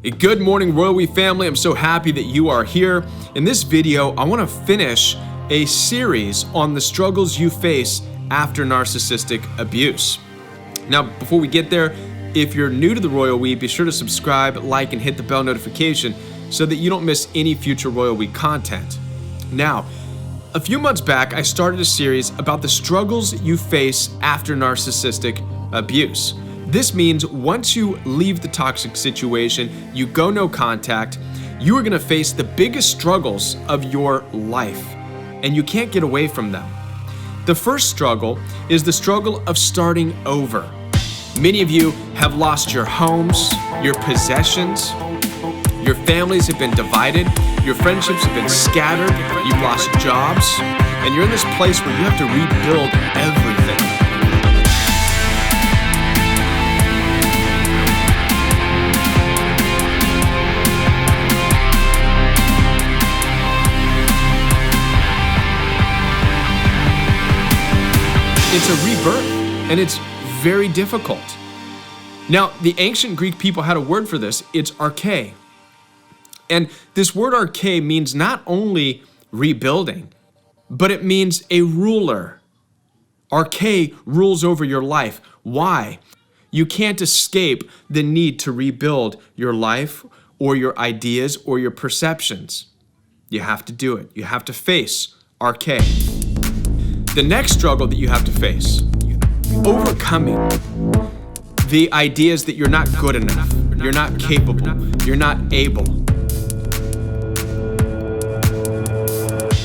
Good morning, Royal We family. I'm so happy that you are here. In this video, I want to finish a series on the struggles you face after narcissistic abuse. Now, before we get there, if you're new to the Royal We, be sure to subscribe, like, and hit the bell notification so that you don't miss any future Royal We content. Now, a few months back, I started a series about the struggles you face after narcissistic abuse. This means once you leave the toxic situation, you go no contact, you are going to face the biggest struggles of your life, and you can't get away from them. The first struggle is the struggle of starting over. Many of you have lost your homes, your possessions, your families have been divided, your friendships have been scattered, you've lost jobs, and you're in this place where you have to rebuild everything. It's a rebirth, and it's very difficult. Now, the ancient Greek people had a word for this. It's arche. And this word arche means not only rebuilding, but it means a ruler. Arche rules over your life. Why? You can't escape the need to rebuild your life or your ideas or your perceptions. You have to do it. You have to face arche. The next struggle that you have to face, overcoming the ideas that you're not good enough, you're not capable, you're not able.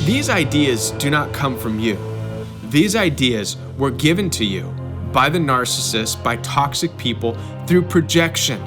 These ideas do not come from you. These ideas were given to you by the narcissist, by toxic people, through projection.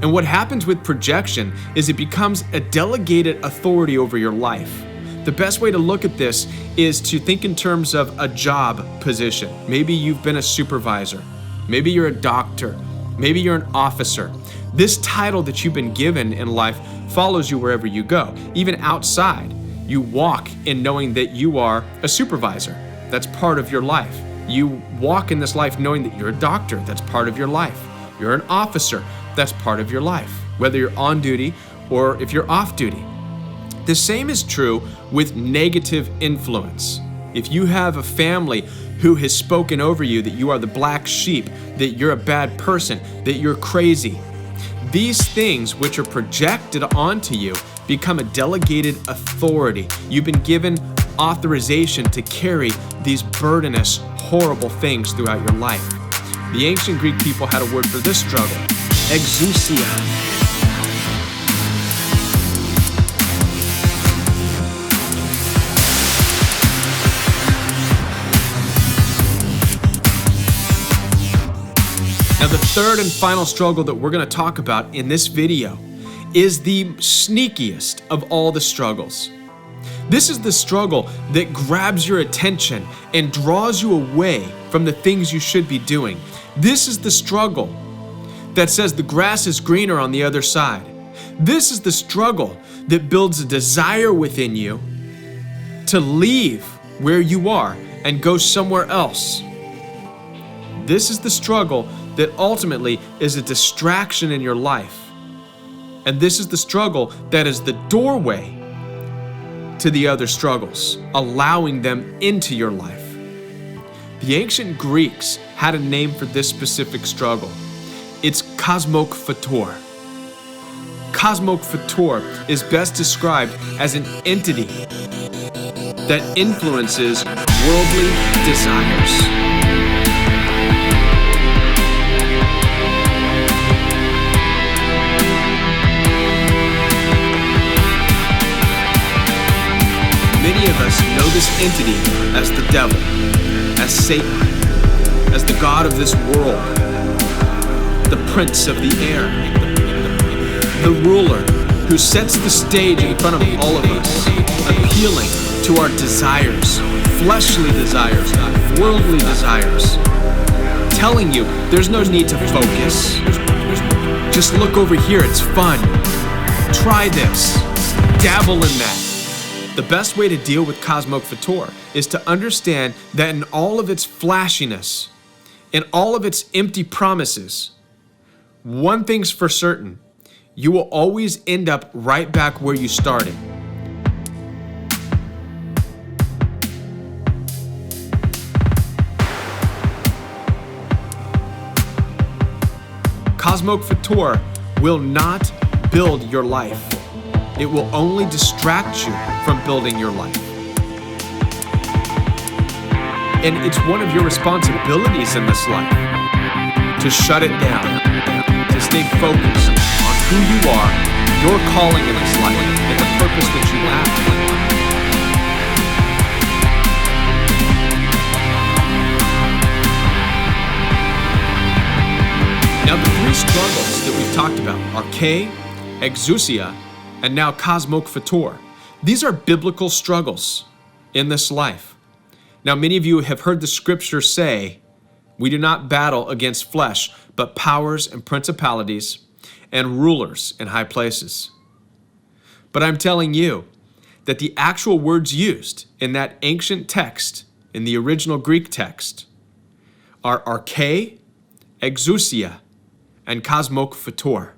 And what happens with projection is it becomes a delegated authority over your life. The best way to look at this is to think in terms of a job position. Maybe you've been a supervisor. Maybe you're a doctor. Maybe you're an officer. This title that you've been given in life follows you wherever you go. Even outside, you walk in knowing that you are a supervisor. That's part of your life. You walk in this life knowing that you're a doctor. That's part of your life. You're an officer. That's part of your life, whether you're on duty or if you're off duty. The same is true with negative influence. If you have a family who has spoken over you that you are the black sheep, that you're a bad person, that you're crazy, these things which are projected onto you become a delegated authority. You've been given authorization to carry these burdenous, horrible things throughout your life. The ancient Greek people had a word for this struggle, exousia. Now, the third and final struggle that we're going to talk about in this video is the sneakiest of all the struggles. This is the struggle that grabs your attention and draws you away from the things you should be doing. This is the struggle that says the grass is greener on the other side. This is the struggle that builds a desire within you to leave where you are and go somewhere else. This is the struggle that ultimately is a distraction in your life. And this is the struggle that is the doorway to the other struggles, allowing them into your life. The ancient Greeks had a name for this specific struggle. It's kosmokphator. Kosmokphator is best described as an entity that influences worldly desires. Many of us know this entity as the devil, as Satan, as the god of this world, the prince of the air, the ruler who sets the stage in front of all of us, appealing to our desires, fleshly desires, worldly desires, telling you there's no need to focus. Just look over here, it's fun. Try this, dabble in that. The best way to deal with kosmokphator is to understand that in all of its flashiness, in all of its empty promises, one thing's for certain, you will always end up right back where you started. Cosmic Fator will not build your life. It will only distract you from building your life. And it's one of your responsibilities in this life to shut it down, to stay focused on who you are, your calling in this life, and the purpose that you have. Now, the three struggles that we've talked about are K, exousia, and now Cosmic Fator. These are biblical struggles in this life. Now, many of you have heard the scripture say, we do not battle against flesh, but powers and principalities and rulers in high places. But I'm telling you that the actual words used in that ancient text, in the original Greek text, are arche, exousia, and Cosmic Fator.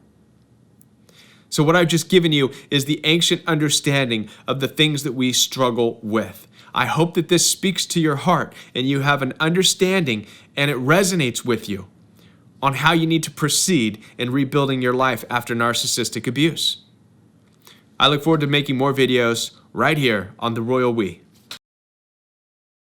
So what I've just given you is the ancient understanding of the things that we struggle with. I hope that this speaks to your heart and you have an understanding and it resonates with you on how you need to proceed in rebuilding your life after narcissistic abuse. I look forward to making more videos right here on The Royal We.